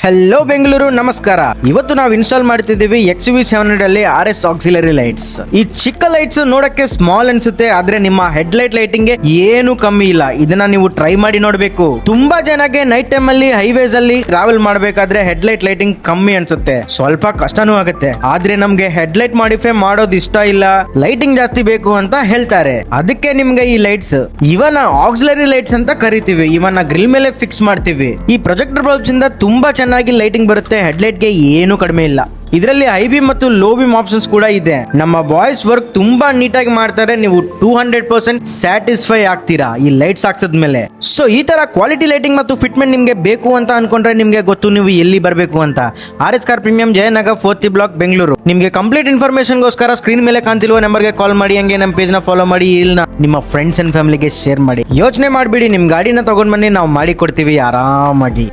Hello Bengaluru, ನಮಸ್ಕಾರ. ಇವತ್ತು ನಾವು ಇನ್ಸ್ಟಾಲ್ ಮಾಡ್ತಿದ್ದೀವಿ XUV700 ಅಲ್ಲಿ RS ಆಕ್ಸಿಲರಿ ಲೈಟ್ಸ್. ಈ ಚಿಕ್ಕ ಲೈಟ್ಸ್ ನೋಡಕ್ಕೆ ಸ್ಮಾಲ್ ಅನ್ಸುತ್ತೆ, ಆದ್ರೆ ನಿಮ್ಮ ಹೆಡ್ ಲೈಟ್ ಲೈಟಿಂಗ್ ಗೆ ಏನು ಕಮ್ಮಿ ಇಲ್ಲ. ಇದನ್ನ ನೀವು ಟ್ರೈ ಮಾಡಿ ನೋಡ್ಬೇಕು. ತುಂಬಾ ಜನಕ್ಕೆ ನೈಟ್ ಟೈಮ್ ಅಲ್ಲಿ ಹೈವೇಸ್ ಅಲ್ಲಿ ಟ್ರಾವೆಲ್ ಮಾಡ್ಬೇಕಾದ್ರೆ ಹೆಡ್ ಲೈಟ್ ಲೈಟಿಂಗ್ ಕಮ್ಮಿ ಅನ್ಸುತ್ತೆ, ಸ್ವಲ್ಪ ಕಷ್ಟನೂ ಆಗುತ್ತೆ. ಆದ್ರೆ ನಮ್ಗೆ ಹೆಡ್ ಲೈಟ್ ಮಾಡಿಫೈ ಮಾಡೋದು ಇಷ್ಟ ಇಲ್ಲ, ಲೈಟಿಂಗ್ ಜಾಸ್ತಿ ಬೇಕು ಅಂತ ಹೇಳ್ತಾರೆ. ಅದಕ್ಕೆ ನಿಮ್ಗೆ ಈ ಲೈಟ್ಸ್ ಇವನ್ನ ಆಕ್ಸಿಲರಿ ಲೈಟ್ಸ್ ಅಂತ ಕರಿತೀವಿ. ಇವನ್ನ ಗ್ರಿಲ್ ಮೇಲೆ ಫಿಕ್ಸ್ ಮಾಡ್ತೀವಿ. ಈ ಪ್ರೊಜೆಕ್ಟರ್ ಬಲ್ಬ್ಸ್ ಇಂದ ತುಂಬಾ ಚೆನ್ನಾಗಿ ಲೈಟಿಂಗ್ ಬರುತ್ತೆ. ಹೆಡ್ಲೈಟ್ ಗೆ ಏನು ಕಡಿಮೆ ಇಲ್ಲ. ಇದರಲ್ಲಿ ಹೈ ಬೀಮ್ ಮತ್ತು ಲೋ ಬೀಮ್ ಆಪ್ಷನ್ಸ್ ಕೂಡ ಇದೆ. ನಮ್ಮ ಬಾಯ್ಸ್ ವರ್ಕ್ ತುಂಬಾ ನೀಟಾಗಿ ಮಾಡ್ತಾರೆ. ನೀವು 200% ಸ್ಯಾಟಿಸ್ಫೈ ಆಗ್ತೀರಾ ಈ ಲೈಟ್ಸ್ ಹಾಕ್ಸಿದ್ಮೇಲೆ. ಸೊ ಈ ತರ ಕ್ವಾಲಿಟಿ ಲೈಟಿಂಗ್ ಮತ್ತು ಫಿಟ್ಮೆಂಟ್ ನಿಮ್ಗೆ ಬೇಕು ಅಂತ ಅನ್ಕೊಂಡ್ರೆ ನಿಮ್ಗೆ ಗೊತ್ತು ನೀವು ಎಲ್ಲಿ ಬರಬೇಕು ಅಂತ. RS car premium, Jayanagar 4th block, Bengaluru. ನಿಮ್ಗೆ ಕಂಪ್ಲೀಟ್ ಇನ್ಫಾರ್ಮೇಶನ್ಗೋಸ್ಕರ ಸ್ಕ್ರೀನ್ ಮೇಲೆ ಕಾಣ್ತಿಲ್ವ ನಂಬರ್ಗೆ ಕಾಲ್ ಮಾಡಿ. ಹಂಗೆ ನಮ್ಮ ಪೇಜ್ ನ ಫಾಲೋ ಮಾಡಿ, ಇಲ್ಲ ನಿಮ್ಮ ಫ್ರೆಂಡ್ಸ್ ಅಂಡ್ ಫ್ಯಾಮಿಲಿಗೆ ಶೇರ್ ಮಾಡಿ. ಯೋಚನೆ ಮಾಡ್ಬಿಡಿ, ನಿಮ್ ಗಾಡಿನ ತಗೊಂಡ್ ಬನ್ನಿ, ನಾವು ಮಾಡಿ ಕೊಡ್ತೀವಿ ಆರಾಮಾಗಿ.